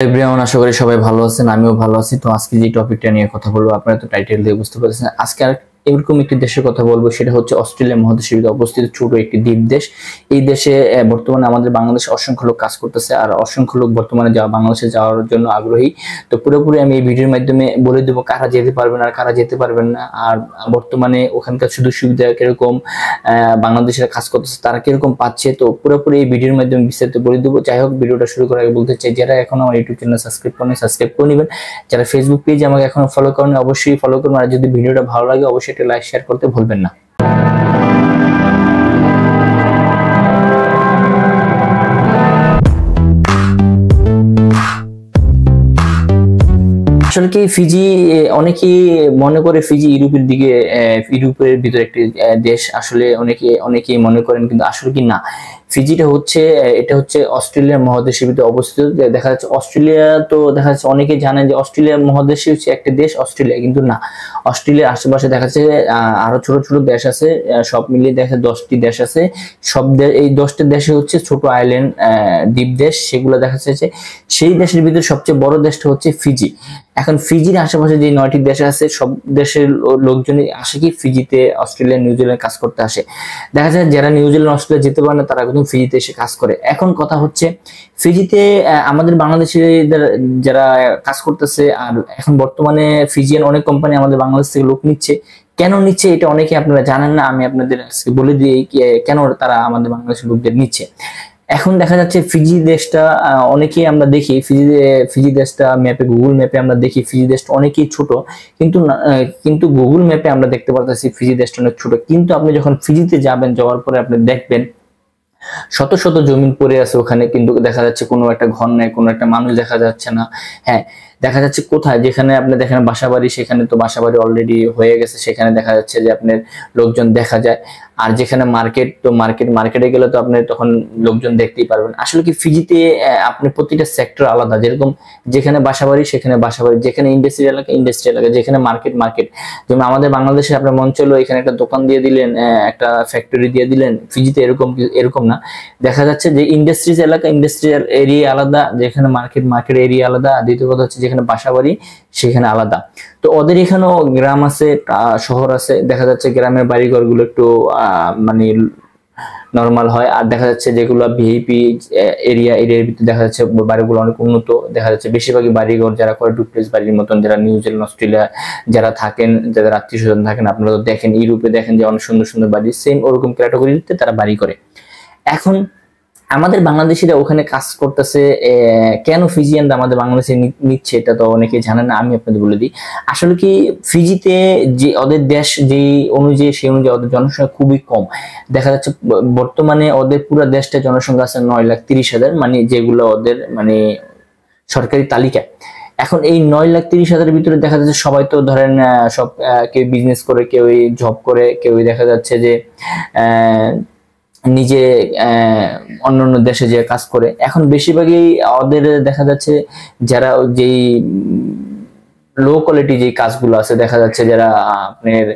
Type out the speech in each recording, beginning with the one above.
Everyone, আশা করি সবাই ভালো আছেন। আমিও ভালো আছি। তো আজকে যে টপিকটা নিয়ে কথা বলবো, আপনারা তো টাইটেল দিয়ে বুঝতে পারছেন। আজকে আর এরকম একটি দেশের কথা বলবো, সেটা হচ্ছে অস্ট্রেলিয়া মহাদেশের ভিতরে অবস্থিত ছোট একটি দ্বীপ দেশ। এই দেশে বর্তমানে আমাদের বাংলাদেশে অসংখ্য লোক কাজ করতেছে, আর অসংখ্য লোক বর্তমানে বাংলাদেশে যাওয়ার জন্য আগ্রহী। তো পুরোপুরি আমি এই ভিডিওর মাধ্যমে বলে দেবো কারা যেতে পারবেন আর কারা যেতে পারবেন না, আর বর্তমানে ওখানকার সুযোগ সুবিধা কিরকম, বাংলাদেশের কাজ করতেছে তারা কিরকম পাচ্ছে। তো পুরোপুরি এই ভিডিওর মাধ্যমে বিস্তারিত বলে দেবো। যাই হোক, ভিডিওটা শুরু করার আগে বলতে চাই, যারা এখন আমার ইউটিউব চ্যানেল সাবস্ক্রাইব করেন সাবস্ক্রাইব করে নেবেন। যারা ফেসবুক পেজ আমাকে এখনো ফলো করেন অবশ্যই ফলো করুন, আর যদি ভিডিওটা ভালো লাগে অবশ্যই একটা লাইক শেয়ার করতে ভুলবেন না। আসলে কি ফিজি, অনেকেই মনে করে ফিজি ইউরোপের দিকে, ইউরোপের ভিতরে একটি দেশ। আসলে অনেকেই মনে করেন, কিন্তু আসলে কি না। ফিজিটা হচ্ছে, এটা হচ্ছে অস্ট্রেলিয়া মহাদেশের ভিতরে অবস্থিত। দেখা যাচ্ছে অস্ট্রেলিয়া, তো দেখা যাচ্ছে অনেকেই জানেন যে অস্ট্রেলিয়া মহাদেশে হচ্ছে একটা দেশ অস্ট্রেলিয়া, কিন্তু না। অস্ট্রেলিয়ার আশেপাশে দেখা যাচ্ছে আরো ছোট ছোট দেশ আছে, সব মিলিয়ে দেখা যাচ্ছে 10টি দেশ আছে। এই 10টি দেশে হচ্ছে ছোট আইল্যান্ড, দ্বীপ দেশ, সেগুলো দেখা যাচ্ছে। সেই দেশের ভিতরে সবচেয়ে বড় দেশটা হচ্ছে ফিজি। এখন ফিজির আশেপাশে যে 9টি দেশ আছে, সব দেশের লোকজনই আসে কি ফিজিতে, অস্ট্রেলিয়া নিউজিল্যান্ড কাজ করতে আসে। দেখা যায় যারা নিউজিল্যান্ড অস্ট্রেলিয়া যেতে পারে না, তারা কিন্তু ফিজিতে এসে কাজ করে। এখন কথা হচ্ছে ফিজিতে আমাদের বাংলাদেশে যারা কাজ করতেছে, আর এখন বর্তমানে ফিজিয়ান অনেক কোম্পানি আমাদের বাংলাদেশ থেকে লোক নিচ্ছে। কেন নিচ্ছে এটা অনেকে আপনারা জানেন না, আমি আপনাদের আজকে বলে দিই কেন তারা আমাদের বাংলাদেশের লোকদের নিচ্ছে। এখন দেখা যাচ্ছে ফিজি দেশটা, অনেকেই আমরা দেখি ফিজি দেশটা ম্যাপে, গুগল ম্যাপে আমরা দেখি ফিজি দেশটা অনেকই ছোট, কিন্তু গুগল ম্যাপে আমরা দেখতে পারতেছি ফিজি দেশটা অনেক ছোট। কিন্তু আপনি যখন ফিজিতে যাবেন, যাওয়ার পরে আপনি দেখবেন শত শত জমিন পড়ে আছে ওখানে, কিন্তু দেখা যাচ্ছে কোনো একটা ঘর নাই, কোনো একটা মানুষ দেখা যাচ্ছে না। হ্যাঁ, দেখা যাচ্ছে কোথায়, যেখানে আপনি দেখেন বাসাবাড়ি, সেখানে তো বাসাবাড়ি অলরেডি হয়ে গেছে, সেখানে দেখা যাচ্ছে যে আপনার লোকজন দেখা যায়। আর যেখানে মার্কেট, তো মার্কেটে গেলে তো আপনি তখন লোকজন দেখতেই পারবেন। আসলে কি ফিজিতে আপনি প্রতিটা সেক্টর আলাদা, যেরকম যেখানে বাসাবাড়ি সেখানে বাসাবাড়ি, যেখানে ইন্ডাস্ট্রি এলাকা, যেখানে মার্কেট। যেমন আমাদের বাংলাদেশে আপনার মন চলো এখানে একটা দোকান দিয়ে দিলেন, একটা ফ্যাক্টরি দিয়ে দিলেন। ফিজিতে এরকম না। দেখা যাচ্ছে যে ইন্ডাস্ট্রিয়াল এরিয়া আলাদা, যেখানে মার্কেট এরিয়া আলাদা, আর দ্বিতীয় কথা হচ্ছে যেখানে বাসাবাড়ি সেখানে আলাদা। তো ওদের এখানেও গ্রাম আছে, শহর আছে। দেখা যাচ্ছে গ্রামের বাড়িঘর গুলো একটু মানে নরমাল হয়, আর দেখা যাচ্ছে যেগুলো ভিআইপি এরিয়ার ভিতরে দেখা যাচ্ছে বাড়িগুলো অনেক উন্নত। দেখা যাচ্ছে বেশিরভাগই বাড়িঘর যারা করে ডুপ্লেক্স বাড়ির মতন, যারা নিউজিল্যান্ড অস্ট্রেলিয়া যারা থাকেন, যাদের আত্মীয় স্বজন থাকেন, আপনারা তো দেখেন ইউরোপে দেখেন যে অনেক সুন্দর সুন্দর বাড়ি, সেম ওরকম ক্যাটাগরিতে তারা বাড়ি করে। এখন আমাদের বাংলাদেশিরা ওখানে কাজ করতেছে, কেন ফিজিয়ানরা আমাদের বাংলাদেশে নিচ্ছে এটা তো অনেকেই জানেন না, আমি আপনাদের বলে দিই। আসলে কি ফিজিতে যে ওদের দেশ যে অনুযায়ী, সেই অনুযায়ী ওদের জনসংখ্যা খুবই কম। দেখা যাচ্ছে বর্তমানে ওদের পুরো দেশটা জনসংখ্যা আছে 9,30,000, মানে যেগুলো ওদের মানে সরকারি তালিকায়। এখন এই 9,30,000-এর ভিতরে দেখা যাচ্ছে সবাই তো ধরেন সব কেউ বিজনেস করে, কেউ জব করে, কেউ দেখা যাচ্ছে যে নিজে অন্যান্য দেশে যে কাজ করে। এখন বেশিরভাগই ওদের দেখা যাচ্ছে যারা যেই লো কোয়ালিটি যে কাজগুলো আছে, দেখা যাচ্ছে যারা আপনার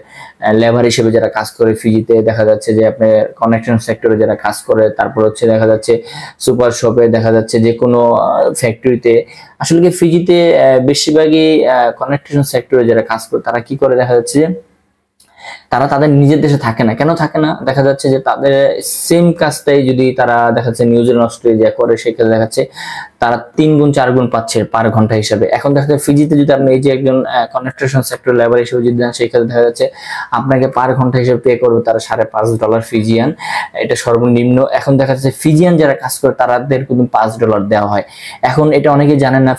লেবার হিসেবে যারা কাজ করে ফিজিতে, দেখা যাচ্ছে যে আপনার কনস্ট্রাকশন সেক্টরে যারা কাজ করে, তারপর হচ্ছে দেখা যাচ্ছে সুপার শপে, দেখা যাচ্ছে যে কোনো ফ্যাক্টরিতে। আসলে কি ফিজিতে বেশিরভাগই কনস্ট্রাকশন সেক্টরে যারা কাজ করে, তারা কি করে, দেখা যাচ্ছে তারা তাদের নিজের দেশে থাকে না। কেন থাকে না? দেখা যাচ্ছে যে তাদের সেম কাজটাই যদি তারা দেখা যাচ্ছে নিউজিল্যান্ড অস্ট্রেলিয়া করে, সেক্ষেত্রে দেখা যাচ্ছে তারা 3 গুণ 4 গুণ পাচ্ছে পার ঘন্টা হিসাবে। এখন দেখা যাচ্ছে ফিজিতে যদি আপনি এই যে একজন কনস্ট্রাকশন সেক্টর লেবার হিসেবে যদি দেন, সেক্ষেত্রে দেখা যাচ্ছে আপনাকে পার ঘন্টা হিসেবে পে করবে তারা $5.5 ফিজিয়ান, এটা সর্বনিম্ন। এখন দেখা যাচ্ছে ফিজিয়ান যারা কাজ করে তাদের কিন্তু $5 দেওয়া হয়। এখন এটা অনেকে জানেন না,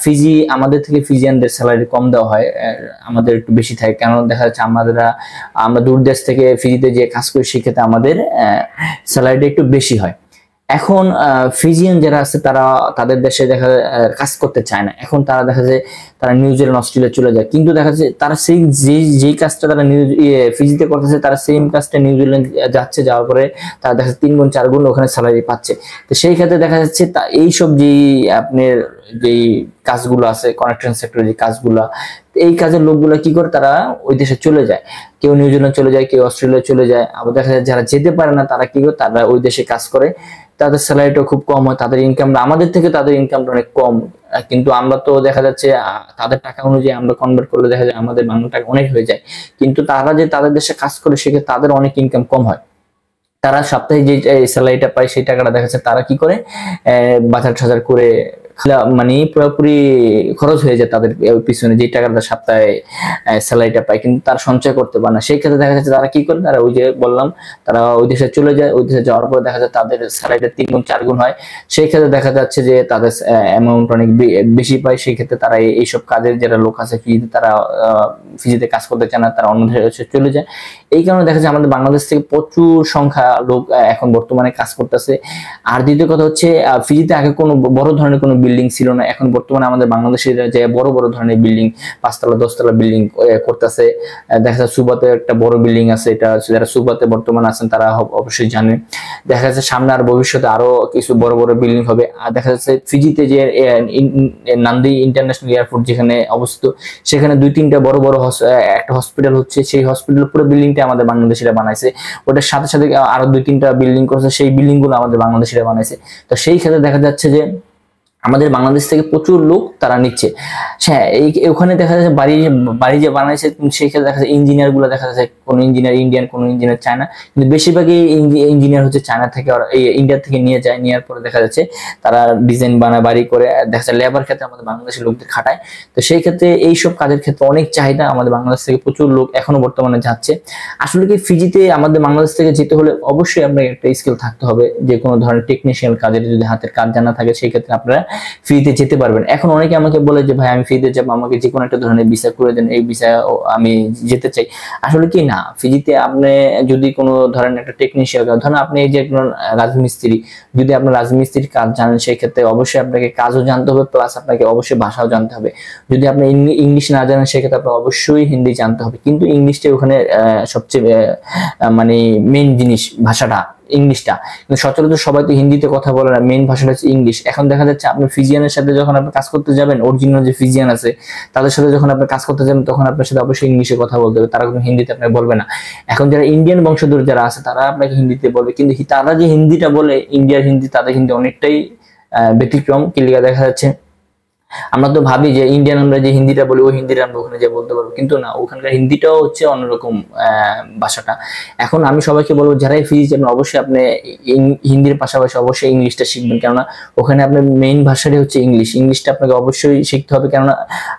আমাদের থেকে ফিজিয়ানদের স্যালারি কম দেওয়া হয়, আমাদের একটু বেশি থাকে। কারণ দেখা যাচ্ছে আমরা দূর দেশ থেকে ফিজিতে যে কাজ করি, সেক্ষেত্রে আমাদের স্যালারিটা একটু বেশি হয়। এখন ফিজিয়ান যারা আছে তারা তাদের দেশে কাজ করতে চায় না। এখন তারা দেখা যায় তারা নিউজিল্যান্ড অস্ট্রেলিয়া চলে যায়, কিন্তু দেখা যাচ্ছে তারা সেই যেই কাজটা তারা ফিজিতে করতেছে, তারা সেম কাজটা নিউজিল্যান্ড যাচ্ছে, যাওয়ার পরে তারা দেখা যাচ্ছে 3 গুণ 4 গুণ ওখানে স্যালারি পাচ্ছে। তো সেই ক্ষেত্রে দেখা যাচ্ছে এইসব যেই আপনার যেই কাজগুলো আছে, কনস্ট্রাকশন সেক্টরে যে কাজগুলো, এই কাজের লোকগুলো কি করে, তারা ওই দেশে চলে যায়, কেউ নিউজিল্যান্ড চলে যায়, কেউ অস্ট্রেলিয়া চলে যায়। আবার দেখা যায় যারা যেতে পারে না তারা কি করে, তারা ওই দেশে কাজ করে, তাদের স্যালারিটা খুব কম হয়, তাদের ইনকাম আমাদের থেকে তাদের ইনকামটা অনেক কম। কিন্তু আমরা তো দেখা যাচ্ছে তাদের টাকা অনুযায়ী আমরা কনভার্ট করলে দেখা যায় আমাদের বাংলা টাকা অনেক হয়ে যায়, কিন্তু তারা যে তাদের দেশে কাজ করে সেক্ষেত্রে তাদের অনেক ইনকাম কম হয়। তারা সপ্তাহে যে স্যালারিটা পায় সেই টাকাটা দেখা যাচ্ছে তারা কি করে বাজার টাজার করে মানে পুরোপুরি খরচ হয়ে যায় তাদের পিছনে, যে টাকাটা সপ্তাহে স্যালারিটা পায়, কিন্তু তার সঞ্চয় করতে পারে না। সেই ক্ষেত্রে দেখা যাচ্ছে তারা কি করে, তারা ওই যে বললাম তারা ওই দেশে চলে যায়, ওই দেশে যাওয়ার পর দেখা যায় তাদের স্যালারিটা 3 গুণ 4 গুণ হয়। সেই ক্ষেত্রে দেখা যাচ্ছে যে তাদের অ্যামাউন্ট অনেক বেশি পায়। সেই ক্ষেত্রে তারা এইসব কাজের যারা লোক আছে ফিজিতে, তারা ফিজিতে কাজ করতে চায় না, তারা অন্য দেশে চলে যায়। এই কারণে দেখা যায় আমাদের বাংলাদেশ থেকে প্রচুর সংখ্যা লোক এখন বর্তমানে কাজ করতেছে। আর দ্বিতীয় কথা হচ্ছে ফিজিতে আগে কোনো বড় ধরনের কোনো বিল্ডিং ছিল না, এখন বর্তমানে আমাদের বাংলাদেশের যে বড় বড় ধরনের বিল্ডিং 5 তলা 10 তলা বিল্ডিং করতেছে। দেখা যাচ্ছে সুবাতে একটা বড় বিল্ডিং আছে, এটা যারা সুবাতে বর্তমানে আছেন তারা অবশ্যই জানেন। দেখা যাচ্ছে সামনে আর ভবিষ্যতে আরো কিছু বড় বড় বিল্ডিং হবে। আর দেখা যাচ্ছে ফিজিতে যে নান্দি ইন্টারন্যাশনাল এয়ারপোর্ট যেখানে অবস্থিত, সেখানে 2-3টা বড় বড় একটা হসপিটাল হচ্ছে, সেই হসপিটাল পুরো বিল্ডিংটা আমাদের বাংলাদেশিরা বানাইছে। ওটার সাথে সাথে আরো 2-3টা বিল্ডিং করছে, সেই বিল্ডিং গুলো আমাদের বাংলাদেশিরা বানাইছে। তো সেই ক্ষেত্রে দেখা যাচ্ছে যে আমাদের বাংলাদেশ থেকে প্রচুর লোক তারা নিচ্ছে। হ্যাঁ, ওখানে দেখা যাচ্ছে বাড়ি যে বানাইছে সেই ক্ষেত্রে দেখা যাচ্ছে ইঞ্জিনিয়ার গুলো দেখা যাচ্ছে কোন ইঞ্জিনিয়ার ইন্ডিয়ান, কোন ইঞ্জিনিয়ার চায়না, কিন্তু বেশিরভাগই ইঞ্জিনিয়ার হচ্ছে চায়না থেকে ইন্ডিয়া থেকে নিয়ে যায়। নেওয়ার পরে দেখা যাচ্ছে তারা ডিজাইন বানায়, বাড়ি করে, দেখা যাচ্ছে লেবার ক্ষেত্রে আমাদের বাংলাদেশের লোকদের খাটায়। তো সেই ক্ষেত্রে এইসব কাজের ক্ষেত্রে অনেক চাহিদা, আমাদের বাংলাদেশ থেকে প্রচুর লোক এখনো বর্তমানে যাচ্ছে। আসলে কি ফিজিতে আমাদের বাংলাদেশ থেকে যেতে হলে অবশ্যই আপনার একটা স্কিল থাকতে হবে, যে কোনো ধরনের টেকনিশিয়াল কাজের যদি হাতের কাজ জানা থাকে সেই ক্ষেত্রে আপনারা ফ্রিতে যেতে পারবেন। এখন অনেকে আমাকে বলে যে ভাই আমি ফ্রিতে যাবো, আমাকে যে কোনো একটা ধরনের ভিসা করে দেন, এই ভিসা আমি যেতে চাই। আসলে কি না, ফিজিতে আপনি যদি কোনো ধরেন একটা টেকনিশিয়াল কাজ, ধরেন আপনি এই যে একজন রাজমিস্ত্রি, যদি আপনার রাজমিস্ত্রির কাজ জানেন সেই ক্ষেত্রে অবশ্যই আপনাকে কাজও জানতে হবে, প্লাস আপনাকে অবশ্যই ভাষাও জানতে হবে। যদি আপনি ইংলিশ না জানেন সেক্ষেত্রে আপনার অবশ্যই হিন্দি জানতে হবে, কিন্তু ইংলিশটা ওখানে সবচেয়ে মানে মেইন জিনিস, ভাষাটা ইংলিশটা। কিন্তু সচরাচর সবাই তো হিন্দিতে কথা বলে না, মেইন ভাষাটা হচ্ছে ইংলিশ। এখন দেখা যাচ্ছে আপনি ফিজিয়ানের সাথে যখন আপনি কাজ করতে যাবেন, অরিজিনাল যে ফিজিয়ান আছে তাদের সাথে যখন আপনি কাজ করতে যাবেন, তখন আপনার সাথে অবশ্যই ইংলিশে কথা বলতে হবে, তারা কোনো হিন্দিতে আপনাকে বলবে না। এখন যারা ইন্ডিয়ান বংশোদ্ভূত যারা আছে তারা আপনাকে হিন্দিতে বলবে, কিন্তু তারা যে হিন্দিটা বলে ইন্ডিয়ার হিন্দি, তাদের হিন্দি অনেকটাই ব্যতিক্রম। কিলিকা দেখা যাচ্ছে আমরা তো ভাবি যে ইন্ডিয়ান আমরা যে হিন্দিটা বলি ওই হিন্দিটা আমরা ওখানে যে বলতে পারবো, কিন্তু না, ওখানকার হিন্দিটাও হচ্ছে অন্যরকম ভাষাটা। এখন আমি সবাইকে বলবো যারাই ফিজি যাবেন অবশ্যই আপনি হিন্দির পাশাপাশি অবশ্যই ইংলিশটা শিখবেন, কেননা ওখানে আপনার মেইন ভাষাটাই হচ্ছে ইংলিশ। ইংলিশটা আপনাকে অবশ্যই শিখতে হবে, কেননা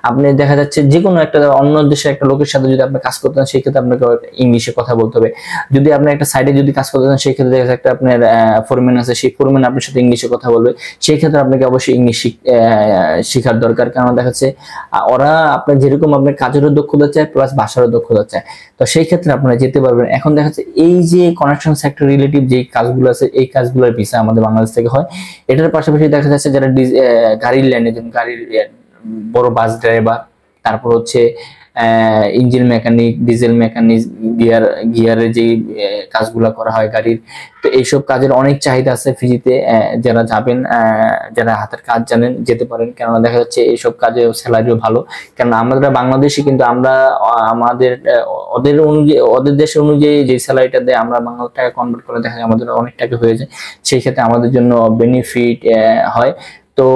আপনি দেখা যাচ্ছে যে কোনো একটা অন্য দেশের একটা লোকের সাথে যদি আপনি কাজ করতে চান সেই ক্ষেত্রে আপনাকে ইংলিশে কথা বলতে হবে। যদি আপনি একটা সাইডে যদি কাজ করতে চান সেই ক্ষেত্রে দেখা যাচ্ছে একটা আপনার ফোরম্যান আছে, সেই ফোরম্যান আপনার সাথে ইংলিশে কথা বলবে, সেই ক্ষেত্রে আপনাকে অবশ্যই ইংলিশ শেখার দরকার। কারণ দেখা যাচ্ছে ওরা আপনার যেরকম আপনার কাজেরও দক্ষতা চায় প্লাস ভাষারও দক্ষতা চায়, তো সেই ক্ষেত্রে আপনারা যেতে পারবেন। এখন দেখা যাচ্ছে এই যে কনস্ট্রাকশন সেক্টর রিলেটিভ যে কাজগুলো আছে এই কাজগুলোর ভিসা আমাদের বাংলাদেশ থেকে হয়। এটার পাশাপাশি দেখা যাচ্ছে যারা গাড়ির লাইনে, গাড়ির বড় বাস ড্রাইভার, তারপর হচ্ছে ইঞ্জিন মেকানিক, ডিজেল মেকানিক, গিয়ারের যে কাজগুলো করা হয় গাড়ির, তো এইসব কাজের অনেক চাহিদা আছে ফিজিতে। যারা যাবেন, যারা হাতের কাজ জানেন যেতে পারেন, কেননা দেখা যাচ্ছে এইসব কাজে স্যালারিও ভালো। কেননা আমরা বাংলাদেশি, কিন্তু আমরা আমাদের ওদের অনুযায়ী, ওদের দেশের অনুযায়ী যে স্যালারিটা দেয় আমরা বাংলা টাকা কনভার্ট করে দেখা যায় আমাদের অনেক টাকা হয়ে যায়, সেই ক্ষেত্রে আমাদের জন্য বেনিফিট হয়। তো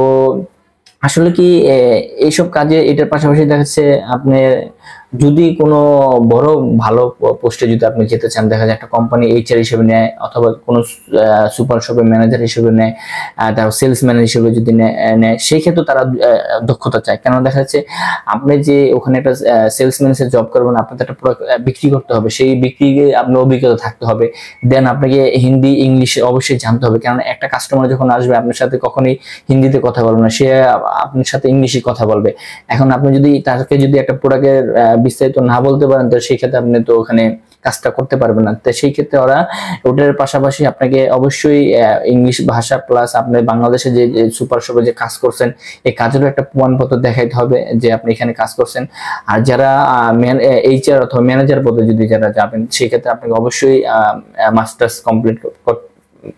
আসলে কি এইসব কাজে এটার পাশাপাশি দেখা যাচ্ছে আপনি যদি কোনো বড় ভালো পোস্টে যদি আপনি যেতে চান, দেখা যায় একটা কোম্পানি এইচআর হিসেবে নেয় অথবা কোনো সুপার শপের ম্যানেজার হিসেবে নেয়, তারপর সেলস ম্যানেজার হিসেবে যদি নেয় সেই ক্ষেত্রে তারা দক্ষতা চায়। কেন দেখা যাচ্ছে আপনি যে ওখানে একটা সেলসম্যান হিসেবে জব করবেন, আপনাকে একটা বিক্রি করতে হবে, সেই বিক্রি আপনার অভিজ্ঞতা থাকতে হবে, দেন আপনাকে হিন্দি ইংলিশ অবশ্যই জানতে হবে। কারণ একটা কাস্টমার যখন আসবে আপনার সাথে কখনোই হিন্দিতে কথা বলবে না, সে আপনার সাথে ইংলিশে কথা বলবে। এখন আপনি যদি তাকে যদি একটা প্রোডাক্টের বিস্তারিত না বলতে পারেন, তো সেই ক্ষেত্রে আপনি তো ওখানে কাজটা করতে পারবেন না। তো সেই ক্ষেত্রে ওরা ওটার পাশাপাশি আপনাকে অবশ্যই ইংলিশ ভাষা প্লাস আপনি বাংলাদেশে যে সুপার শপে যে কাজ করছেন এই কাজেরও একটা প্রমাণপত্র দেখাইতে হবে যে আপনি এখানে কাজ করছেন। আর যারা এইচআর অথবা ম্যানেজার পদে যদি যারা যাবেন সেই ক্ষেত্রে আপনাকে অবশ্যই মাস্টার্স কমপ্লিট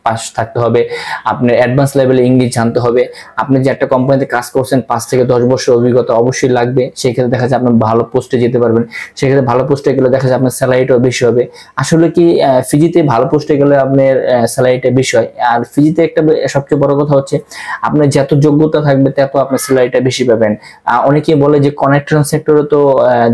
পাস থাকতে হবে, আপনার অ্যাডভান্স লেভেলে ইংলিশ জানতে হবে। আপনি যে একটা কোম্পানিতে কাজ করছেন 5 থেকে 10 বছর অভিজ্ঞতা অবশ্যই লাগবে, সেই ক্ষেত্রে দেখা যায় আপনি ভালো পোস্টে যেতে পারবেন। সেক্ষেত্রে ভালো পোস্টে গেলে দেখা যায় আপনার স্যালারিটাও বেশি হবে। আসলে কি ফিজিতে ভালো পোস্টে গেলে আপনার স্যালারিটা বেশি হয়। আর ফিজিতে একটা সবচেয়ে বড় কথা হচ্ছে আপনার যত যোগ্যতা থাকবে তত আপনার স্যালারিটা বেশি পাবেন। অনেকেই বলে যে কনস্ট্রাকশন সেক্টরে তো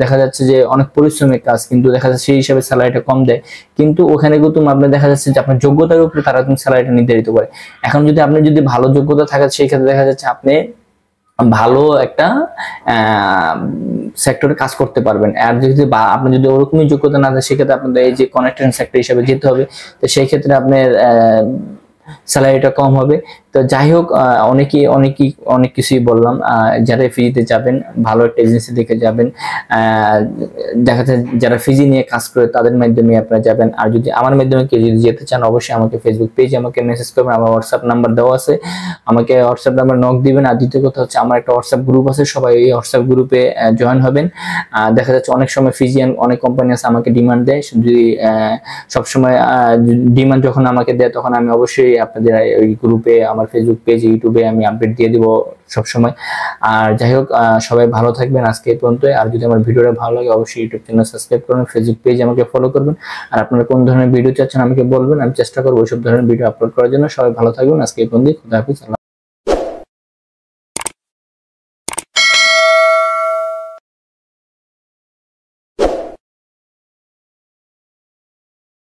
দেখা যাচ্ছে যে অনেক পরিশ্রমিক কাজ, কিন্তু দেখা যাচ্ছে সেই হিসাবে স্যালারিটা কম দেয়। কিন্তু ওখানে কিন্তু আপনার দেখা যাচ্ছে যে আপনার যোগ্যতার উপরে তারা কিন্তু স্যালারিটা নির্ধারিত করে। এখন যদি আপনি যদি ভালো যোগ্যতা থাকে সেই ক্ষেত্রে দেখা যাচ্ছে আপনি ভালো একটা সেক্টরে কাজ করতে পারবেন। আর যদি আপনি যদি ওরকমই যোগ্যতা না থাকে সেক্ষেত্রে আপনাদের এই যে কনস্ট্রাকশন সেক্টর হিসেবে যেতে হবে। তো সেই ক্ষেত্রে আপনার স্যালারিটা কম হবে। তো যাই হোক, অনেক কিছুই বললাম। যারা ফিজিতে যাবেন ভালো একটা এজেন্সি দেখে যাবেন, দেখা যায় যারা ফিজি নিয়ে কাজ করে তাদের মাধ্যমে আপনারা যাবেন। আর যদি আমার মাধ্যমে কেউ যদি যেতে চান অবশ্যই আমাকে ফেসবুক পেজে আমাকে মেসেজ করবেন, আমার হোয়াটসঅ্যাপ নাম্বার দেওয়া আছে, আমাকে হোয়াটসঅ্যাপ নাম্বার নক দিবেন। আর দ্বিতীয় কথা হচ্ছে আমার একটা হোয়াটসঅ্যাপ গ্রুপ আছে, সবাই এই হোয়াটসঅ্যাপ গ্রুপে জয়েন হবেন। দেখা যাচ্ছে অনেক সময় ফিজিয়ান অনেক কোম্পানি আছে আমাকে ডিমান্ড দেয়, যদি সবসময় ডিমান্ড যখন আমাকে দেয় তখন আমি অবশ্যই আপনাদের ওই গ্রুপে আমার ফেসবুক পেজ ইউটিউবে আমি আপডেট দিয়ে দিব সবসময়। আর যাই হোক, সবাই ভালো থাকবেন আজকে এই পর্যন্ত। আর যদি আমার ভিডিওটা ভালো লাগে অবশ্যই ইউটিউব চ্যানেল সাবস্ক্রাইব করবেন, ফেসবুক পেজ আমাকে ফলো করবেন। আর আপনারা কোন ধরনের ভিডিও চাচ্ছেন আমাকে বলবেন, আমি চেষ্টা করবো ওইসব ধরনের ভিডিও আপলোড করার জন্য। সবাই ভালো থাকবেন আজকে এই পর্যন্ত। খুদা হাফেজ।